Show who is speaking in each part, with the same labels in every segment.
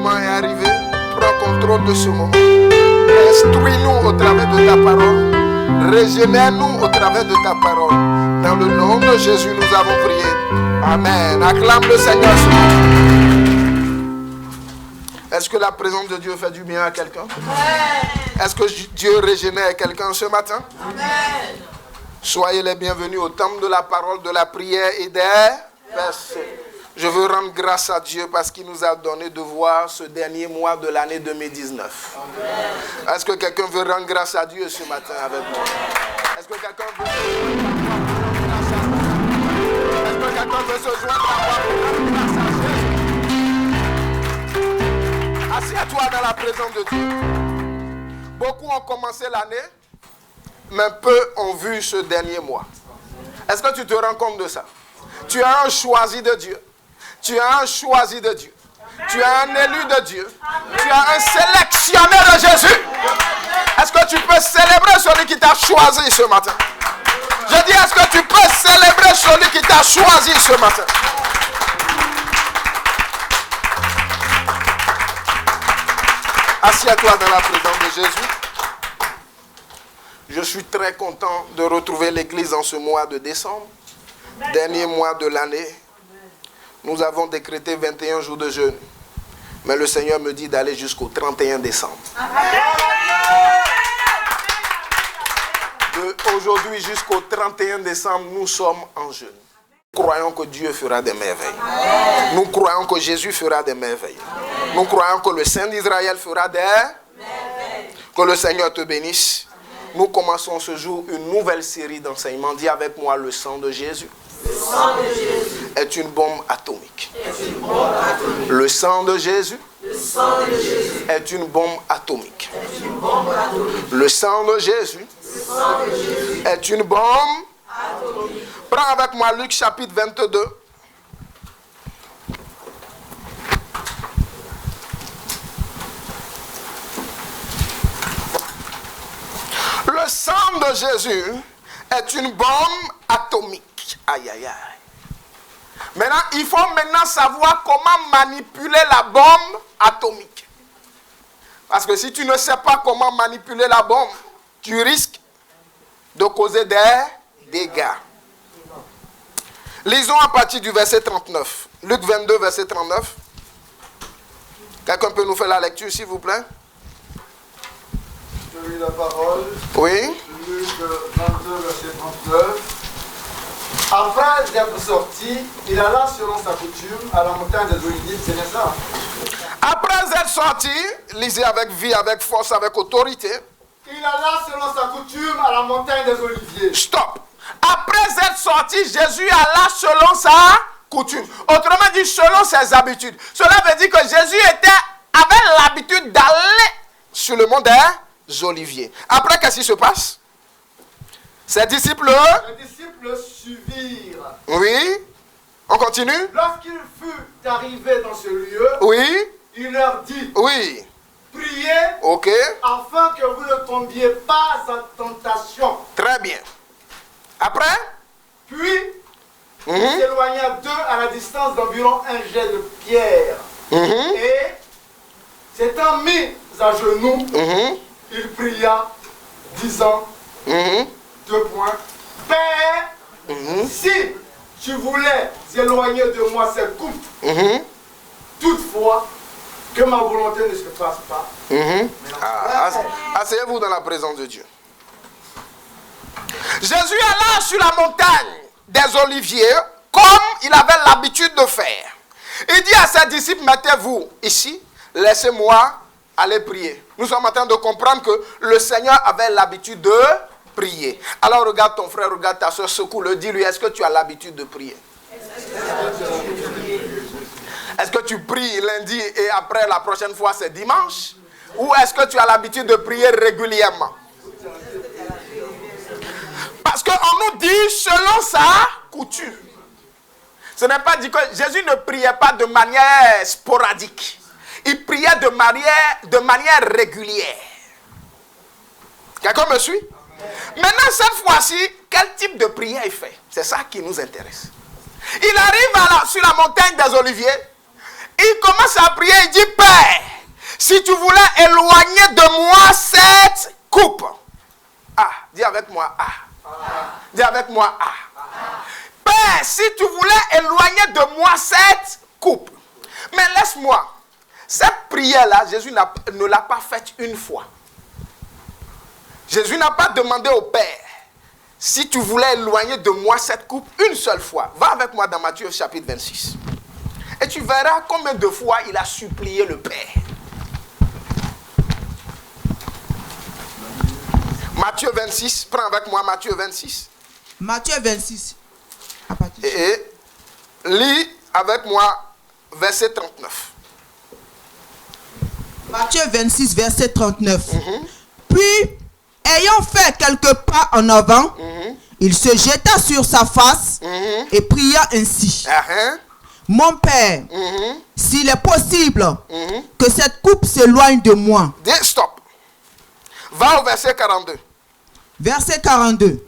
Speaker 1: moment est arrivé. Prends contrôle de ce moment. Instruis-nous au travers de ta parole. Régénère-nous au travers de ta parole. Dans le nom de Jésus, nous avons prié. Amen. Acclame le Seigneur. Est-ce que la présence de Dieu fait du bien à quelqu'un? Est-ce que Dieu régénère quelqu'un ce matin? Amen. Soyez les bienvenus au temple de la parole, de la prière et des versets. Je veux rendre grâce à Dieu parce qu'il nous a donné de voir ce dernier mois de l'année 2019. Amen. Est-ce que quelqu'un veut rendre grâce à Dieu ce matin avec moi? Est-ce que quelqu'un veut se joindre à moi pour rendre grâce à Jésus? Assieds-toi dans la présence de Dieu. Beaucoup ont commencé l'année, mais peu ont vu ce dernier mois. Est-ce que tu te rends compte de ça? Tu es un choisi de Dieu. Tu es un choisi de Dieu. Tu es un élu de Dieu. Tu es un sélectionné de Jésus. Est-ce que tu peux célébrer celui qui t'a choisi ce matin? Je dis, est-ce que tu peux célébrer celui qui t'a choisi ce matin? Assieds-toi dans la présence de Jésus. Je suis très content de retrouver l'église en ce mois de décembre. Dernier mois de l'année. Nous avons décrété 21 jours de jeûne. Mais le Seigneur me dit d'aller jusqu'au 31 décembre. Aujourd'hui jusqu'au 31 décembre, nous sommes en jeûne. Nous croyons que Dieu fera des merveilles. Nous croyons que Jésus fera des merveilles. Nous croyons que le Saint d'Israël fera des merveilles. Que le Seigneur te bénisse. Nous commençons ce jour une nouvelle série d'enseignements. Dis avec moi, le sang de Jésus. Le sang de Jésus est une bombe atomique. Le sang de Jésus est une bombe atomique. Le sang de Jésus est une bombe atomique. Prends avec moi Luc chapitre 22. Le sang de Jésus est une bombe atomique. Aïe, aïe, aïe. Maintenant, il faut savoir comment manipuler la bombe atomique. Parce que si tu ne sais pas comment manipuler la bombe, tu risques de causer des dégâts. Lisons à partir du verset 39. Luc 22, verset 39. Quelqu'un peut nous faire la lecture, s'il vous plaît?
Speaker 2: Je lis la parole.
Speaker 1: Oui.
Speaker 2: Luc 22, verset 39. Après être sorti, il alla selon sa coutume à la montagne des Oliviers. C'est bien ça?
Speaker 1: Après être sorti, lisez avec vie, avec force, avec autorité.
Speaker 2: Il alla selon sa coutume à la montagne des Oliviers.
Speaker 1: Stop. Après être sorti, Jésus alla selon sa coutume. Autrement dit, selon ses habitudes. Cela veut dire que Jésus avait l'habitude d'aller sur le mont des Oliviers. Après, qu'est-ce qui se passe? Ses disciples
Speaker 2: suivirent.
Speaker 1: Oui. On continue?
Speaker 2: Lorsqu'il fut arrivé dans ce lieu,
Speaker 1: oui.
Speaker 2: Il leur dit,
Speaker 1: oui.
Speaker 2: Priez,
Speaker 1: ok,
Speaker 2: afin que vous ne tombiez pas en tentation.
Speaker 1: Très bien. Après?
Speaker 2: Puis, il s'éloigna d'eux à la distance d'environ un jet de pierre. Et, s'étant mis à genoux, il pria, disant, 2 points, Père, si tu voulais éloigner de moi cette coupe, toutefois, que ma volonté ne se fasse pas.
Speaker 1: Asseyez-vous dans la présence de Dieu. Jésus alla sur la montagne des Oliviers comme il avait l'habitude de faire. Il dit à ses disciples, mettez-vous ici, laissez-moi aller prier. Nous sommes en train de comprendre que le Seigneur avait l'habitude de prier. Alors regarde ton frère, regarde ta soeur, secoue-le, dis-lui, est-ce que tu as l'habitude de prier? Est-ce que tu pries lundi et après la prochaine fois c'est dimanche? Ou est-ce que tu as l'habitude de prier régulièrement? Parce qu'on nous dit selon sa coutume. Ce n'est pas dit que Jésus ne priait pas de manière sporadique. Il priait de manière régulière. Quelqu'un me suit? Maintenant, cette fois-ci, quel type de prière il fait? C'est ça qui nous intéresse. Il arrive sur la montagne des Oliviers Il commence à prier, il dit, Père, si tu voulais éloigner de moi cette coupe. Ah, dis avec moi, ah. Dis avec moi, ah. Père, si tu voulais éloigner de moi cette coupe. Mais laisse-moi. Cette prière-là, Jésus ne l'a pas faite une fois. Jésus n'a pas demandé au Père, si tu voulais éloigner de moi cette coupe une seule fois. Va avec moi dans Matthieu chapitre 26. Et tu verras combien de fois il a supplié le Père. Matthieu 26, prends avec moi Matthieu 26.
Speaker 3: Matthieu 26.
Speaker 1: Et lis avec moi verset 39.
Speaker 3: Matthieu 26, verset 39. Puis, ayant fait quelques pas en avant, il se jeta sur sa face et pria ainsi. Mon Père, s'il est possible que cette coupe s'éloigne de moi.
Speaker 1: Stop. Va au verset 42.
Speaker 3: Verset 42.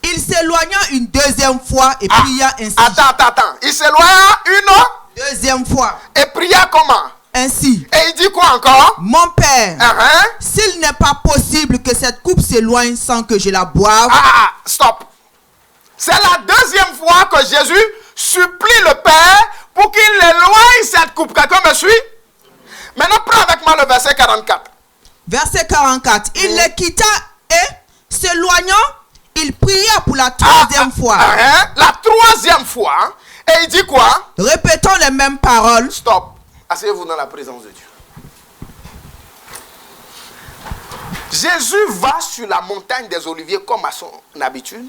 Speaker 3: Il s'éloigna une deuxième fois et pria ainsi.
Speaker 1: Attends. Il s'éloigna une
Speaker 3: deuxième fois.
Speaker 1: Et pria comment?
Speaker 3: Ainsi.
Speaker 1: Et il dit quoi encore?
Speaker 3: Mon Père, s'il n'est pas possible que cette coupe s'éloigne sans que je la boive.
Speaker 1: Stop. C'est la deuxième fois que Jésus supplie le Père pour qu'il éloigne cette coupe. Quelqu'un me suit? Maintenant, prends avec moi le verset 44.
Speaker 3: Verset 44. Il les quitta et, s'éloignant, il pria pour la troisième fois.
Speaker 1: La troisième fois. Et il dit quoi?
Speaker 3: Répétons les mêmes paroles.
Speaker 1: Stop. Asseyez-vous dans la présence de Dieu. Jésus va sur la montagne des Oliviers comme à son habitude.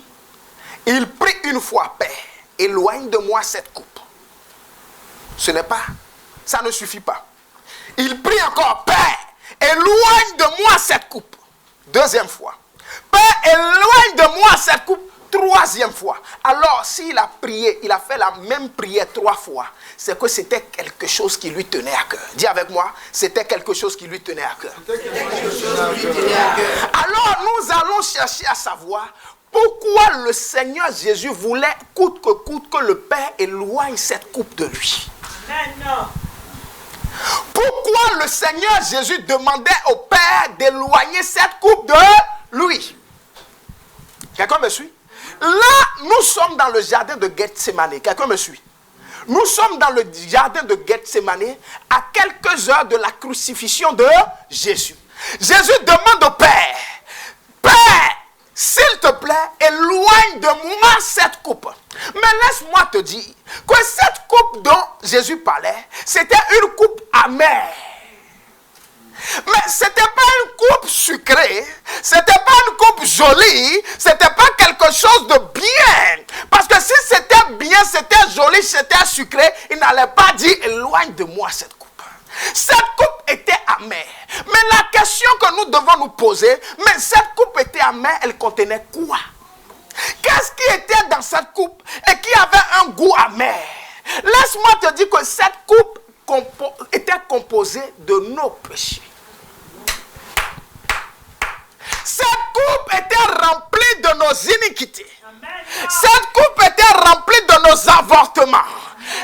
Speaker 1: Il prie une fois, Père, éloigne de moi cette coupe. Ce n'est pas, ça ne suffit pas. Il prie encore, Père, éloigne de moi cette coupe. Deuxième fois. Père, éloigne de moi cette coupe. Troisième fois. Alors, s'il a prié, il a fait la même prière 3 fois, c'est que c'était quelque chose qui lui tenait à cœur. Dis avec moi, c'était quelque chose qui lui tenait à cœur. Alors, nous allons chercher à savoir pourquoi le Seigneur Jésus voulait coûte que le Père éloigne cette coupe de lui. Pourquoi le Seigneur Jésus demandait au Père d'éloigner cette coupe de lui? Quelqu'un me suit? Là, nous sommes dans le jardin de Gethsémane. Quelqu'un me suit? Nous sommes dans le jardin de Gethsémane à quelques heures de la crucifixion de Jésus. Jésus demande au Père, Père, s'il te plaît, éloigne de moi cette coupe. Mais laisse-moi te dire que cette coupe dont Jésus parlait, c'était une coupe amère. Mais ce n'était pas une coupe sucrée, ce n'était pas une coupe jolie, ce n'était pas quelque chose de bien. Parce que si c'était bien, c'était joli, c'était sucré, il n'allait pas dire éloigne de moi cette coupe. Cette coupe était amère. Mais la question que nous devons nous poser, mais cette coupe était amère, elle contenait quoi? Qu'est-ce qui était dans cette coupe et qui avait un goût amer? Laisse-moi te dire que cette coupe était composée de nos péchés. Cette coupe était remplie de nos iniquités. Cette coupe était remplie de nos avortements.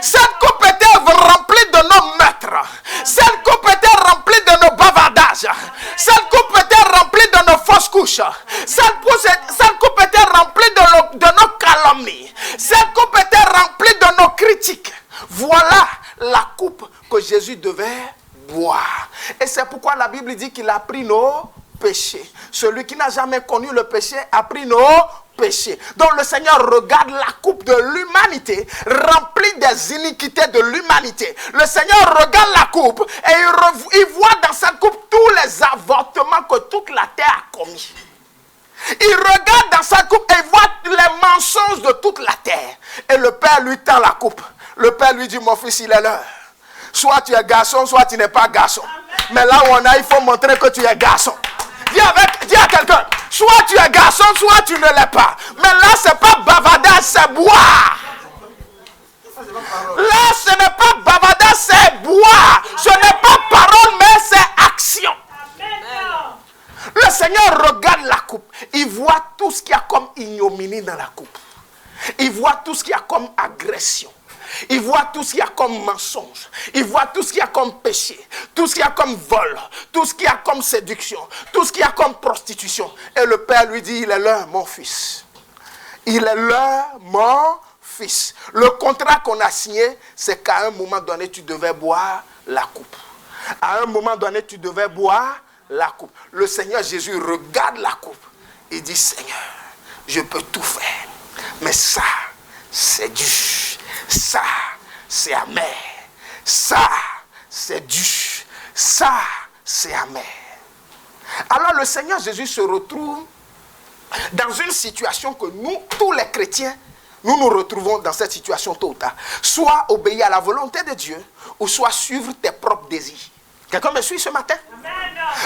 Speaker 1: Cette coupe était remplie de nos meurtres. Cette coupe était remplie de nos bavardages. Cette coupe était remplie de nos fausses couches. Cette coupe était remplie de nos calomnies. Cette coupe était remplie de nos critiques. Voilà la coupe que Jésus devait boire. Et c'est pourquoi la Bible dit qu'il a pris nos péchés. Celui qui n'a jamais connu le péché a pris nos péchés. Donc le Seigneur regarde la coupe de l'humanité, remplie des iniquités de l'humanité. Le Seigneur regarde la coupe et il voit dans cette coupe tous les avortements que toute la terre a commis. Il regarde dans sa coupe et il voit les mensonges de toute la terre. Et le Père lui tend la coupe. Le Père lui dit, mon fils, il est l'heure. Soit tu es garçon, soit tu n'es pas garçon. Mais là où on a, il faut montrer que tu es garçon. Dis à quelqu'un, soit tu es garçon, soit tu ne l'es pas. Mais là, ce n'est pas bavardage, c'est boire. Là, ce n'est pas bavardage, c'est boire. Ce n'est pas parole, mais c'est action. Le Seigneur regarde la coupe. Il voit tout ce qu'il y a comme ignominie dans la coupe. Il voit tout ce qu'il y a comme agression. Il voit tout ce qu'il y a comme mensonge. Il voit tout ce qu'il y a comme péché. Tout ce qu'il y a comme vol. Tout ce qu'il y a comme séduction. Tout ce qu'il y a comme prostitution. Et le père lui dit, il est là, mon fils. Il est là, mon fils. Le contrat qu'on a signé, c'est qu'à un moment donné, tu devais boire la coupe. À un moment donné, tu devais boire la coupe. Le Seigneur Jésus regarde la coupe. Il dit, Seigneur, je peux tout faire. Mais ça, c'est dur. Ça, c'est amer. Ça, c'est dur. Ça, c'est amer. Alors le Seigneur Jésus se retrouve dans une situation que nous, tous les chrétiens, nous nous retrouvons dans cette situation tôt ou tard. Soit obéir à la volonté de Dieu, ou soit suivre tes propres désirs. Quelqu'un me suit ce matin? Amen.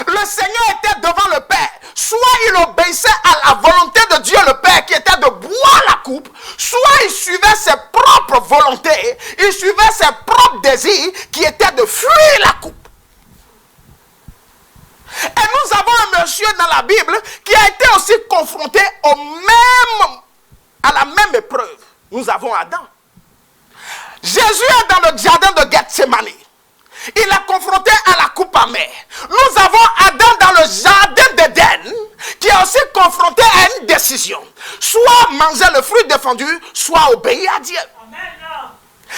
Speaker 1: Le Seigneur était devant le Père. Soit il obéissait à la volonté de Dieu le Père qui était de boire la coupe, soit il suivait ses propres volontés, il suivait ses propres désirs qui étaient de fuir la coupe. Et nous avons un monsieur dans la Bible qui a été aussi confronté à la même épreuve. Nous avons Adam. Jésus est dans le jardin de Gethsémani. Il est confronté à la coupe amère. Nous avons Adam dans le jardin d'Éden qui est aussi confronté à une décision. Soit manger le fruit défendu, soit obéir à Dieu. Amen.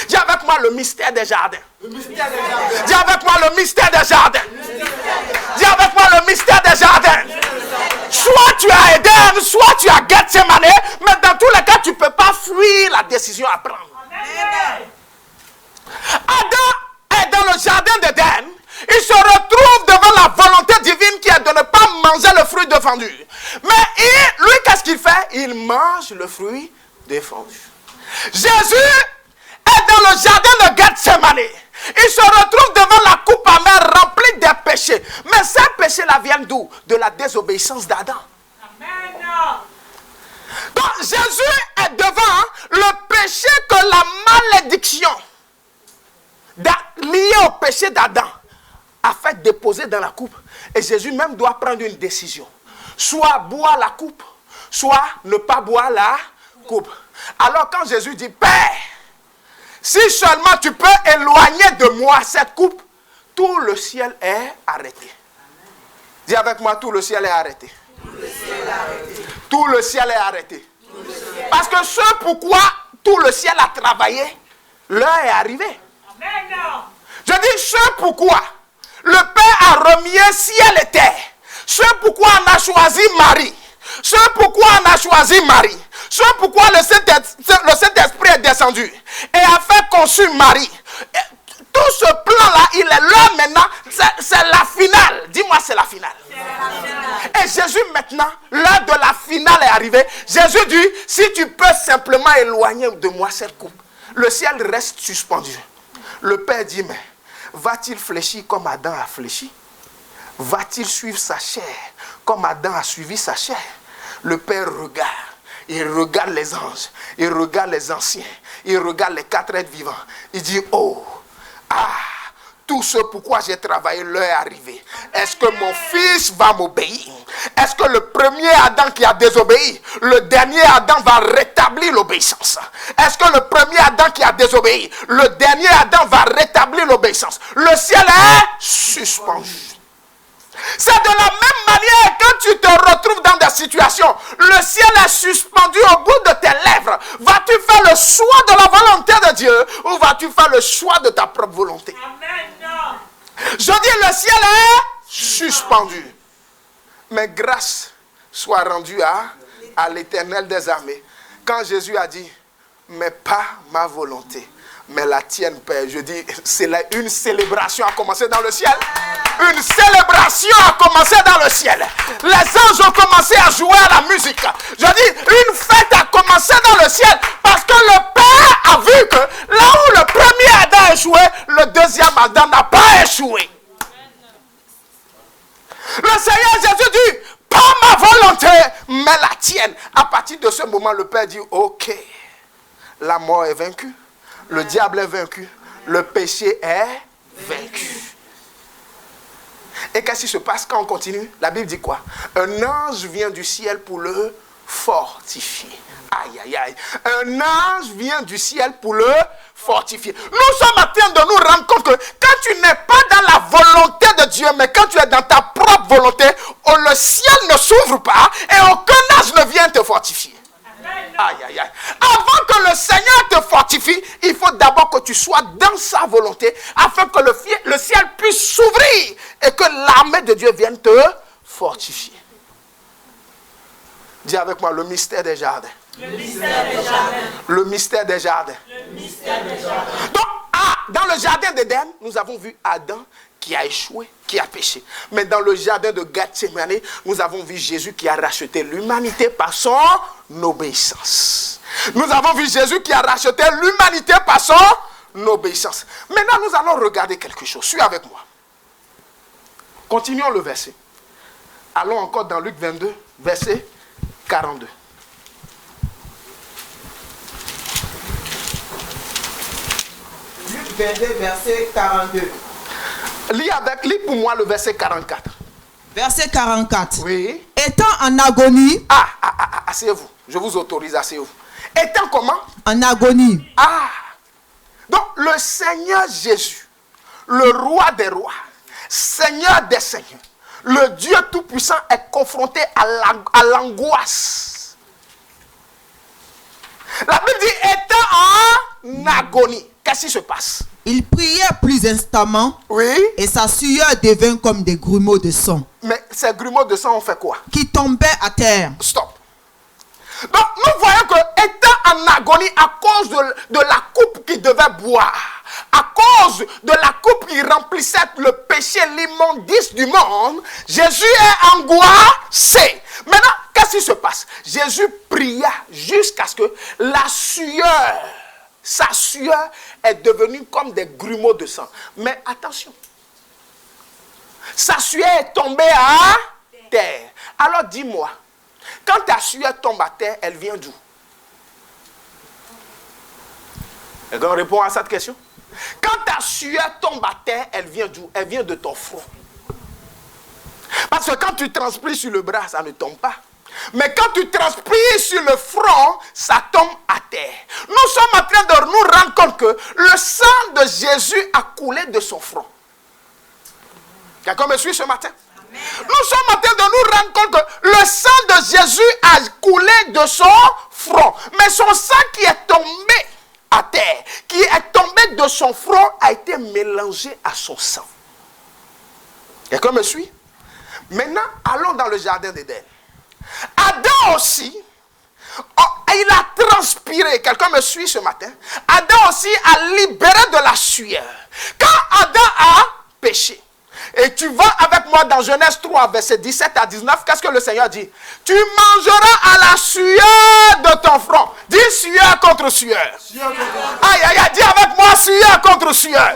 Speaker 1: Dis avec moi le mystère des jardins. Dis avec moi le mystère des jardins. Dis avec moi le mystère des jardins. Soit tu as Éden, soit tu as Gethsémani, mais dans tous les cas, tu ne peux pas fuir la décision à prendre. Amen. Adam est dans le jardin d'Éden. Il se retrouve devant la volonté divine qui est de ne pas manger le fruit défendu. Mais lui, qu'est-ce qu'il fait? Il mange le fruit défendu. Jésus est dans le jardin de Gethsémani. Il se retrouve devant la coupe amère remplie des péchés. Mais ces péchés-là viennent d'où? De la désobéissance d'Adam. Amen. Donc Jésus est devant le péché que la malédiction liée au péché d'Adam a fait déposer dans la coupe. Et Jésus même doit prendre une décision. Soit boire la coupe, soit ne pas boire la coupe. Alors quand Jésus dit, Père, si seulement tu peux éloigner de moi cette coupe, tout le ciel est arrêté. Dis avec moi, tout le ciel est arrêté. Tout le ciel est arrêté. Parce que ce pourquoi tout le ciel a travaillé, l'heure est arrivée. Je dis ce pourquoi le Père a remis ciel et terre. Ce pourquoi on a choisi Marie. Ce pourquoi on a choisi Marie. Ce pourquoi le Saint-Esprit est descendu et a fait conçu Marie. Et tout ce plan-là, il est là maintenant. C'est la finale. Dis-moi, c'est la finale. Et Jésus maintenant, l'heure de la finale est arrivée. Jésus dit, si tu peux simplement éloigner de moi cette coupe, le ciel reste suspendu. Le Père dit, mais va-t-il fléchir comme Adam a fléchi? Va-t-il suivre sa chair comme Adam a suivi sa chair? Le Père regarde. Il regarde les anges. Il regarde les anciens. Il regarde les 4 êtres vivants. Il dit, oh, tout ce pourquoi j'ai travaillé, l'heure est arrivée. Est-ce que mon fils va m'obéir? Est-ce que le premier Adam qui a désobéi, le dernier Adam va rétablir l'obéissance? Est-ce que le premier Adam qui a désobéi, le dernier Adam va rétablir l'obéissance? Le ciel est suspendu. C'est de la même manière quand tu te retrouves dans des situations, le ciel est suspendu au bout de tes lèvres. Vas-tu faire le choix de la volonté de Dieu ou vas-tu faire le choix de ta propre volonté? Amen. Je dis le ciel est suspendu. Mais grâce soit rendue à l'Éternel des armées. Quand Jésus a dit, mais pas ma volonté, mais la tienne, Père. Je dis, c'est une célébration a commencé dans le ciel. Une célébration a commencé dans le ciel. Les anges ont commencé à jouer à la musique. Je dis, une fête a commencé dans le ciel. Parce que le Père a vu que là où le premier Adam a échoué, le deuxième Adam n'a pas échoué. Le Seigneur Jésus dit, pas ma volonté, mais la tienne. À partir de ce moment, le Père dit, ok, la mort est vaincue. Le diable est vaincu. Le péché est vaincu. Et qu'est-ce qui se passe quand on continue? La Bible dit quoi? Un ange vient du ciel pour le fortifier. Aïe, aïe, aïe. Un ange vient du ciel pour le fortifier. Nous sommes en train de nous rendre compte que quand tu n'es pas dans la volonté de Dieu, mais quand tu es dans ta propre volonté, le ciel ne s'ouvre pas et aucun ange ne vient te fortifier. Aïe, aïe, aïe. Avant que le Seigneur te fortifie, il faut d'abord que tu sois dans sa volonté afin que le ciel puisse s'ouvrir et que l'armée de Dieu vienne te fortifier. Dis avec moi, le mystère des jardins.
Speaker 4: Le mystère des jardins.
Speaker 1: Le mystère des jardins.
Speaker 4: Le mystère des jardins.
Speaker 1: Donc, dans le jardin d'Éden, nous avons vu Adam qui a échoué, qui a péché. Mais dans le jardin de Gethsémani, nous avons vu Jésus qui a racheté l'humanité par son obéissance. Nous avons vu Jésus qui a racheté l'humanité par son obéissance. Maintenant, nous allons regarder quelque chose. Suis avec moi. Continuons le verset. Allons encore dans Luc 22, verset 42.
Speaker 3: Luc 22, verset 42.
Speaker 1: Lis pour moi le verset 44.
Speaker 3: Verset 44.
Speaker 1: Oui.
Speaker 3: Étant en agonie.
Speaker 1: Asseyez-vous. Je vous autorise, asseyez-vous. Étant comment?
Speaker 3: En agonie.
Speaker 1: Donc, le Seigneur Jésus, le roi des rois, Seigneur des seigneurs, le Dieu Tout-Puissant est confronté à l'angoisse. La Bible dit, étant en agonie. Qu'est-ce qui se passe?
Speaker 3: Il priait plus instamment.
Speaker 1: Oui.
Speaker 3: Et sa sueur devint comme des grumeaux de sang.
Speaker 1: Mais ces grumeaux de sang ont fait quoi?
Speaker 3: Qui tombaient à terre.
Speaker 1: Stop. Donc nous voyons que étant en agonie à cause de la coupe qu'il devait boire, à cause de la coupe qui remplissait le péché, l'immondice du monde, Jésus est angoissé. Maintenant, qu'est-ce qui se passe? Jésus pria jusqu'à ce que la sueur, sa sueur est devenue comme des grumeaux de sang. Mais attention, sa sueur est tombée à terre. Alors dis-moi, quand ta sueur tombe à terre, elle vient d'où? Quelqu'un répond à cette question? Quand ta sueur tombe à terre, elle vient d'où? Elle vient de ton front. Parce que quand tu transpires sur le bras, ça ne tombe pas. Mais quand tu transpires sur le front, ça tombe à terre. Nous sommes en train de nous rendre compte que le sang de Jésus a coulé de son front. Quelqu'un me suit ce matin? Amen. Nous sommes en train de nous rendre compte que le sang de Jésus a coulé de son front. Mais son sang qui est tombé à terre, qui est tombé de son front, a été mélangé à son sang. Quelqu'un me suit? Maintenant, allons dans le jardin d'Éden. Adam aussi, il a transpiré. Quelqu'un me suit ce matin? Adam aussi a libéré de la sueur. Quand Adam a péché, et tu vas avec moi dans Genèse 3, verset 17 à 19, qu'est-ce que le Seigneur dit? Tu mangeras à la sueur de ton front. Dis sueur contre sueur. Aïe, aïe, aïe, dis avec moi sueur contre sueur.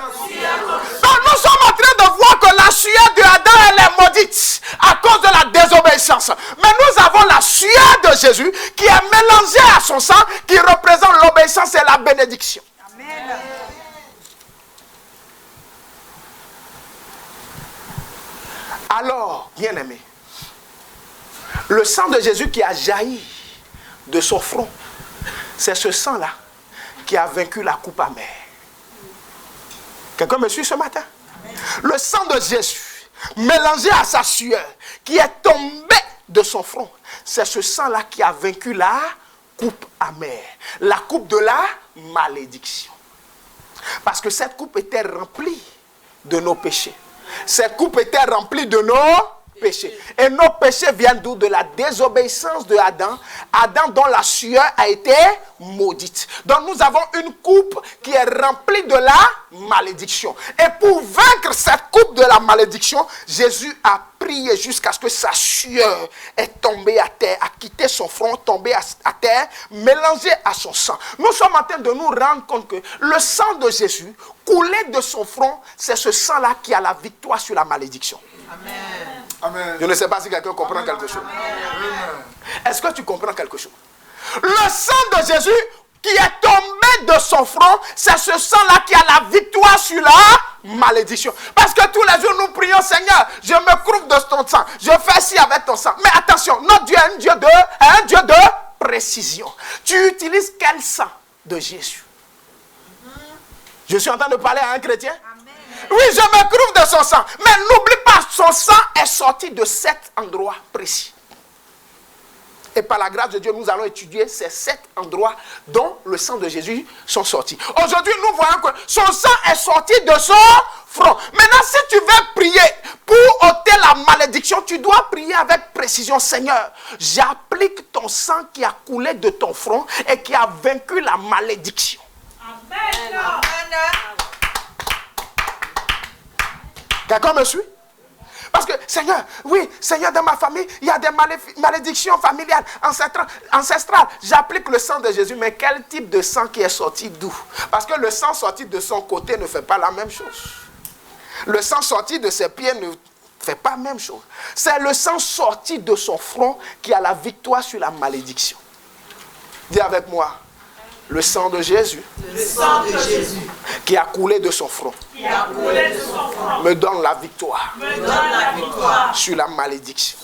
Speaker 1: Donc nous sommes en train de voir que la sueur de Adam, elle est maudite à cause de la désobéissance. Mais nous avons la sueur de Jésus qui est mélangée à son sang, qui représente l'obéissance et la bénédiction. Amen. Alors, bien-aimé, le sang de Jésus qui a jailli de son front, c'est ce sang-là qui a vaincu la coupe amère. Quelqu'un me suit ce matin? Amen. Le sang de Jésus, mélangé à sa sueur, qui est tombé de son front, c'est ce sang-là qui a vaincu la coupe amère, la coupe de la malédiction. Parce que cette coupe était remplie de nos péchés. Cette coupe était remplie de nos péchés. Et nos péchés viennent d'où? De la désobéissance de Adam. Adam dont la sueur a été maudite. Donc nous avons une coupe qui est remplie de la malédiction. Et pour vaincre cette coupe de la malédiction, Jésus a prié jusqu'à ce que sa sueur est tombée à terre, a quitté son front, tombé à terre, mélangé à son sang. Nous sommes en train de nous rendre compte que le sang de Jésus, coulé de son front, c'est ce sang-là qui a la victoire sur la malédiction.
Speaker 3: Amen.
Speaker 2: Amen.
Speaker 1: Je ne sais pas si quelqu'un comprend quelque chose.
Speaker 2: Amen.
Speaker 1: Est-ce que tu comprends quelque chose? Le sang de Jésus qui est tombé de son front, c'est ce sang-là qui a la victoire sur la malédiction. Parce que tous les jours, nous prions, Seigneur, je me couvre de ton sang. Je fais ci avec ton sang. Mais attention, notre Dieu est un Dieu de précision. Tu utilises quel sang de Jésus? Je suis en train de parler à un chrétien. Amen. Oui, je me couvre de son sang. Mais n'oublie pas, son sang est sorti de cet endroit précis. Et par la grâce de Dieu, nous allons étudier ces 7 endroits dont le sang de Jésus sont sortis. Aujourd'hui, nous voyons que son sang est sorti de son front. Maintenant, si tu veux prier pour ôter la malédiction, tu dois prier avec précision. Seigneur, j'applique ton sang qui a coulé de ton front et qui a vaincu la malédiction. Amen. Quelqu'un me suit? Parce que, Seigneur, oui, Seigneur, dans ma famille, il y a des malédictions familiales, ancestrales. J'applique le sang de Jésus, mais quel type de sang qui est sorti d'où? Parce que le sang sorti de son côté ne fait pas la même chose. Le sang sorti de ses pieds ne fait pas la même chose. C'est le sang sorti de son front qui a la victoire sur la malédiction. Dis avec moi. Le sang de Jésus, qui a coulé de son front, me donne la victoire, sur la malédiction.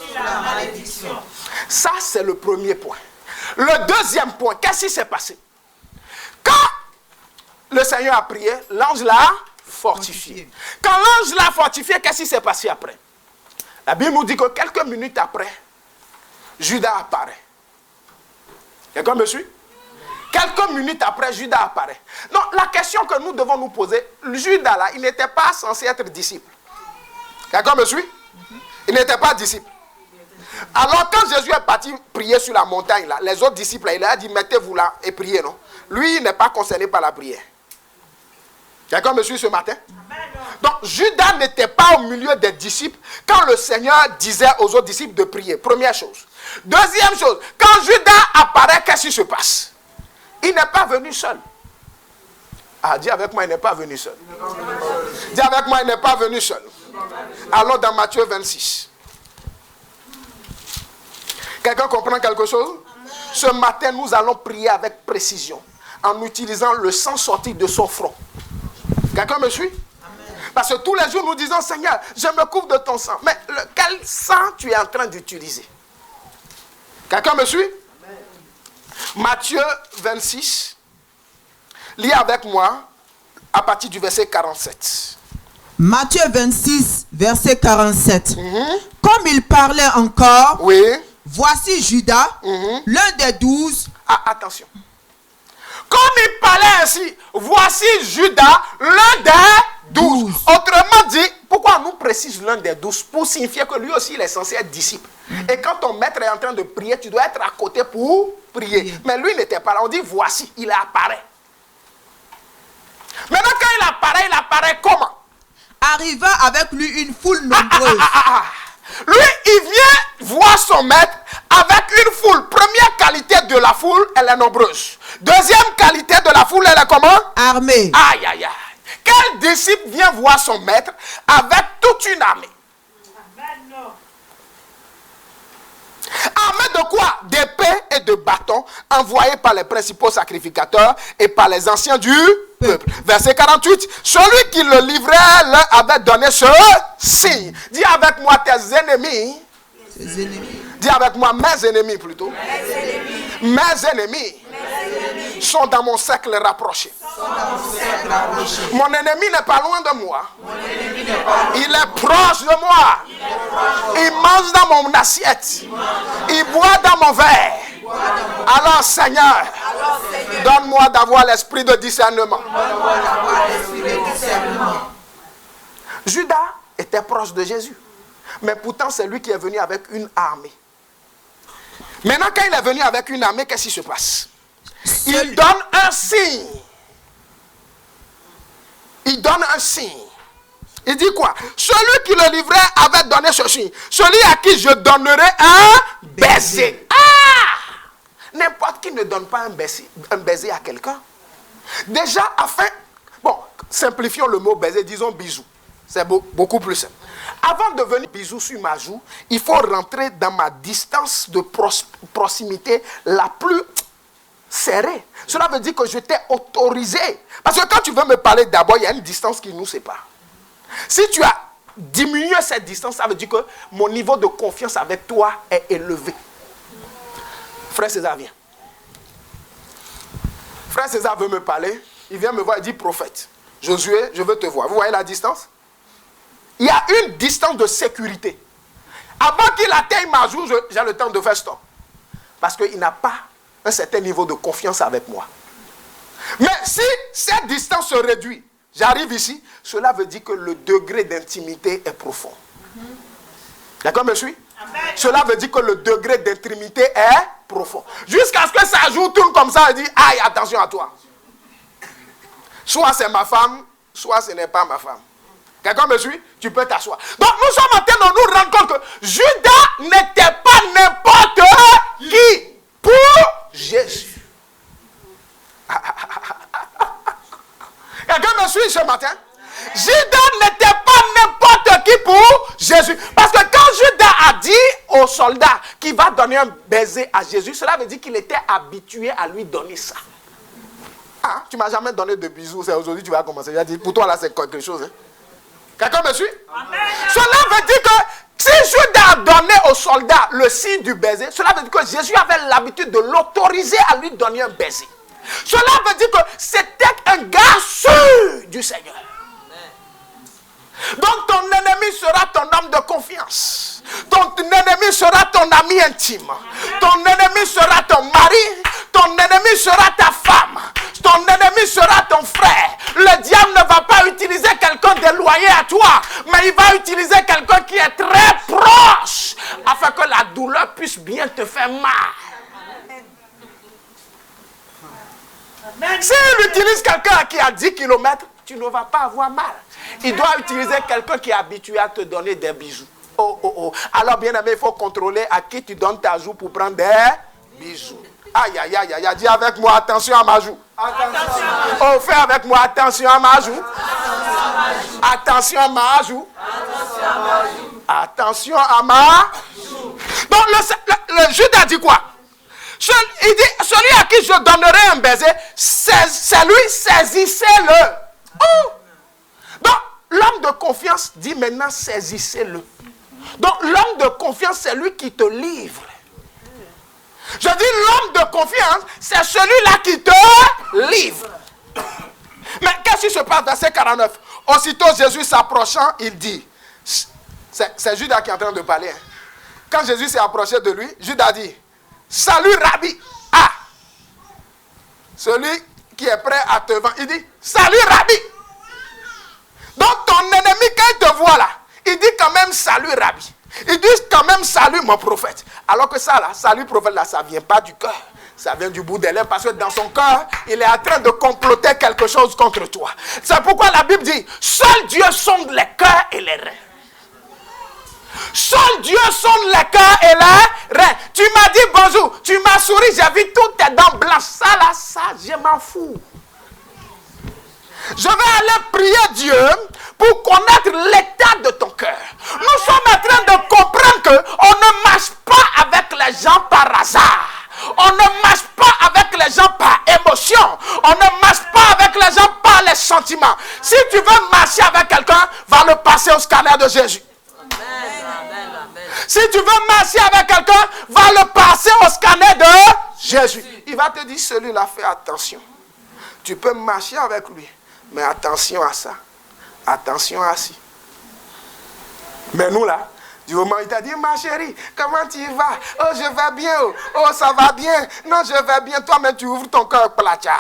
Speaker 1: Ça, c'est le premier point. Le deuxième point, qu'est-ce qui s'est passé? Quand le Seigneur a prié, l'ange l'a fortifié. Quand l'ange l'a fortifié, qu'est-ce qui s'est passé après? La Bible nous dit que quelques minutes après, Judas apparaît. Quelqu'un me suit? Quelques minutes après, Judas apparaît. Non, la question que nous devons nous poser, Judas là, il n'était pas censé être disciple. Quelqu'un me suit? Il n'était pas disciple. Alors quand Jésus est parti prier sur la montagne, là, les autres disciples, là, il a dit, mettez-vous là et priez, non? Lui, il n'est pas concerné par la prière. Quelqu'un me suit ce matin? Donc, Judas n'était pas au milieu des disciples quand le Seigneur disait aux autres disciples de prier. Première chose. Deuxième chose, quand Judas apparaît, qu'est-ce qui se passe? Il n'est pas venu seul. Ah, dis avec moi, il n'est pas venu seul. Dis avec moi, il n'est pas venu seul. Allons dans Matthieu 26. Quelqu'un comprend quelque chose? Ce matin, nous allons prier avec précision en utilisant le sang sorti de son front. Quelqu'un me suit? Parce que tous les jours, nous disons, Seigneur, je me couvre de ton sang. Mais quel sang tu es en train d'utiliser? Quelqu'un me suit? Matthieu 26, lis avec moi à partir du verset 47.
Speaker 3: Matthieu 26, verset 47. Comme il parlait encore,
Speaker 1: oui.
Speaker 3: Voici Judas, l'un des 12.
Speaker 1: Ah, attention. Comme il parlait ainsi, voici Judas, l'un des 12. Autrement dit, pourquoi on nous précise l'un des 12? Pour signifier que lui aussi il est censé être disciple. Et quand ton maître est en train de prier, tu dois être à côté pour prier. Mais lui n'était pas là. On dit voici, il apparaît. Maintenant quand il apparaît comment?
Speaker 3: Arriva avec lui une foule nombreuse.
Speaker 1: Lui, il vient voir son maître avec une foule. Première qualité de la foule, elle est nombreuse. Deuxième qualité de la foule, elle est comment?
Speaker 3: Armée.
Speaker 1: Aïe, aïe, aïe. Quel disciple vient voir son maître avec toute une armée? Armée de quoi? D'épées et de bâtons envoyés par les principaux sacrificateurs et par les anciens du peuple. Verset 48. Celui qui le livrait leur avait donné ce signe. Dis avec moi tes ennemis. Dis avec moi mes ennemis plutôt. Mes ennemis sont dans mon cercle rapproché. Mon ennemi n'est pas loin de moi. Il est proche de moi. Il mange dans mon assiette. Il boit dans mon verre. Alors Seigneur, donne-moi d'avoir l'esprit de discernement. Judas était proche de Jésus. Mais pourtant c'est lui qui est venu avec une armée. Maintenant quand il est venu avec une armée, qu'est-ce qui se passe? Il donne un signe. Il donne un signe. Il dit quoi? Celui qui le livrait avait donné ce signe. Celui à qui je donnerai un baiser. Ah! N'importe qui ne donne pas un baiser à quelqu'un. Déjà, afin... Bon, simplifions le mot baiser, disons bisou. C'est beaucoup plus simple. Avant de venir bisou sur ma joue, il faut rentrer dans ma distance de proximité la plus serré. Cela veut dire que je t'ai autorisé. Parce que quand tu veux me parler d'abord, il y a une distance qui nous sépare. Si tu as diminué cette distance, ça veut dire que mon niveau de confiance avec toi est élevé. Frère César, viens. Frère César veut me parler. Il vient me voir et dit, prophète, Josué, je veux te voir. Vous voyez la distance? Il y a une distance de sécurité. Avant qu'il atteigne ma joue, j'ai le temps de faire stop. Parce qu'il n'a pas un certain niveau de confiance avec moi. Mais si cette distance se réduit, j'arrive ici, cela veut dire que le degré d'intimité est profond. D'accord, monsieur? Cela veut dire que le degré d'intimité est profond. Jusqu'à ce que sa joue tourne comme ça et dit, aïe, attention à toi. Soit c'est ma femme, soit ce n'est pas ma femme. Quelqu'un me suit? Tu peux t'asseoir. Donc nous sommes en train de nous rendre compte que Judas n'était pas n'importe qui pour Jésus. Quelqu'un me suit ce matin? Judas n'était pas n'importe qui pour Jésus. Parce que quand Judas a dit aux soldats qu'il va donner un baiser à Jésus, cela veut dire qu'il était habitué à lui donner ça. Ah, tu ne m'as jamais donné de bisous, c'est aujourd'hui tu vas commencer. J'ai dit, pour toi là c'est quelque chose. Hein? Quelqu'un me suit? Amen. Cela veut dire que si Judas a donné aux soldats le signe du baiser, cela veut dire que Jésus avait l'habitude de l'autoriser à lui donner un baiser. Cela veut dire que c'était un gars sûr du Seigneur. Donc ton ennemi sera ton homme de confiance. Ton ennemi sera ton ami intime. Ton ennemi sera ton mari. Ton ennemi sera ta femme. Ton ennemi sera ton frère. Le diable ne va pas utiliser quelqu'un d'éloigné à toi, mais il va utiliser quelqu'un qui est très proche afin que la douleur puisse bien te faire mal. S'il utilise quelqu'un qui a 10 km, tu ne vas pas avoir mal. Il doit utiliser quelqu'un qui est habitué à te donner des bisous. Oh. Alors bien aimé, il faut contrôler à qui tu donnes ta joue pour prendre des bisous. Aïe. Dis avec moi, attention à ma joue. Oh, fais avec moi, attention à ma joue. Attention à ma joue. Attention à ma joue. Donc le Judas dit quoi? Il dit, celui à qui je donnerai un baiser, c'est lui, saisissez-le. Oh. Donc, l'homme de confiance dit maintenant, saisissez-le. Donc, l'homme de confiance, c'est lui qui te livre. Je dis, l'homme de confiance, c'est celui-là qui te livre. Mais qu'est-ce qui se passe dans verset 49? Aussitôt Jésus s'approchant, il dit, c'est Judas qui est en train de parler. Hein. Quand Jésus s'est approché de lui, Judas dit, salut Rabbi. Ah, celui qui est prêt à te vendre, il dit, salut Rabbi. Donc ton ennemi, quand il te voit là, il dit quand même salut Rabbi. Il dit quand même salut mon prophète. Alors que ça là, salut prophète là, ça ne vient pas du cœur. Ça vient du bout des lèvres parce que dans son cœur, il est en train de comploter quelque chose contre toi. C'est pourquoi la Bible dit, seul Dieu sonde les cœurs et les reins. Seul Dieu sonde les cœurs et les reins. Tu m'as dit bonjour, tu m'as souri, j'ai vu toutes tes dents blanches. Ça là, ça, je m'en fous. Je vais aller prier Dieu pour connaître l'état de ton cœur. Nous sommes en train de comprendre qu'on ne marche pas avec les gens par hasard. On ne marche pas avec les gens par émotion. On ne marche pas avec les gens par les sentiments. Si tu veux marcher avec quelqu'un, va le passer au scanner de Jésus. Si tu veux marcher avec quelqu'un, va le passer au scanner de Jésus. Il va te dire, celui-là, fais attention. Tu peux marcher avec lui. Mais attention à ça. Attention à ci. Mais nous là, du moment où il t'a dit, ma chérie, comment tu vas? Oh, je vais bien. Oh, ça va bien. Non, je vais bien. Toi, mais tu ouvres ton cœur, platia.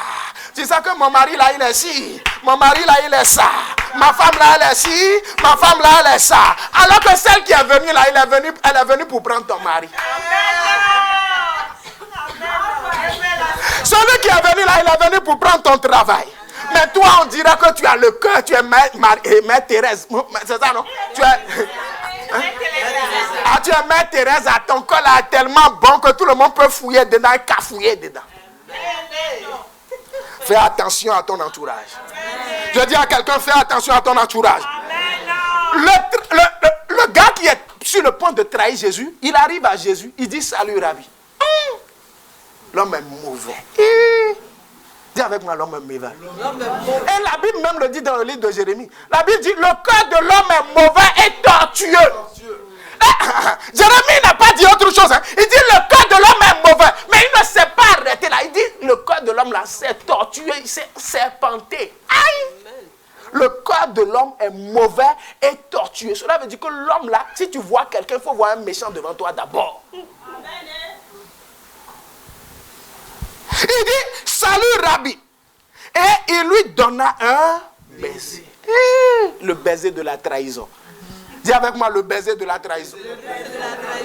Speaker 1: Tu sais que mon mari là, il est ci. Mon mari là, il est ça. Ma femme là, elle est ci. Ma femme là, elle est ça. Alors que celle qui est venue là, elle est venue pour prendre ton mari. Celui qui est venu là, il est venu pour prendre ton travail. Mais toi, on dirait que tu as le cœur, tu es Mère Thérèse. C'est ça, non? Tu es... Hein? Ah, tu es Mère Thérèse, ton cœur là est tellement bon que tout le monde peut fouiller dedans et cafouiller dedans. Fais attention à ton entourage. Je dis à quelqu'un, fais attention à ton entourage. Le gars qui est sur le point de trahir Jésus, il arrive à Jésus, il dit salut Rabbi. L'homme est mauvais. Dis avec moi, l'homme est mauvais. Et la Bible même le dit dans le livre de Jérémie. La Bible dit, le cœur de l'homme est mauvais et tortueux. Jérémie n'a pas dit autre chose. Hein. Il dit, le cœur de l'homme est mauvais. Mais il ne s'est pas arrêté là. Il dit, le cœur de l'homme là, c'est tortueux, c'est serpenté. Aïe! Le cœur de l'homme est mauvais et tortueux. Cela veut dire que l'homme là, si tu vois quelqu'un, il faut voir un méchant devant toi d'abord. Il dit, salut Rabbi. Et il lui donna un baiser. Le baiser de la trahison. Dis avec moi, le baiser de la trahison.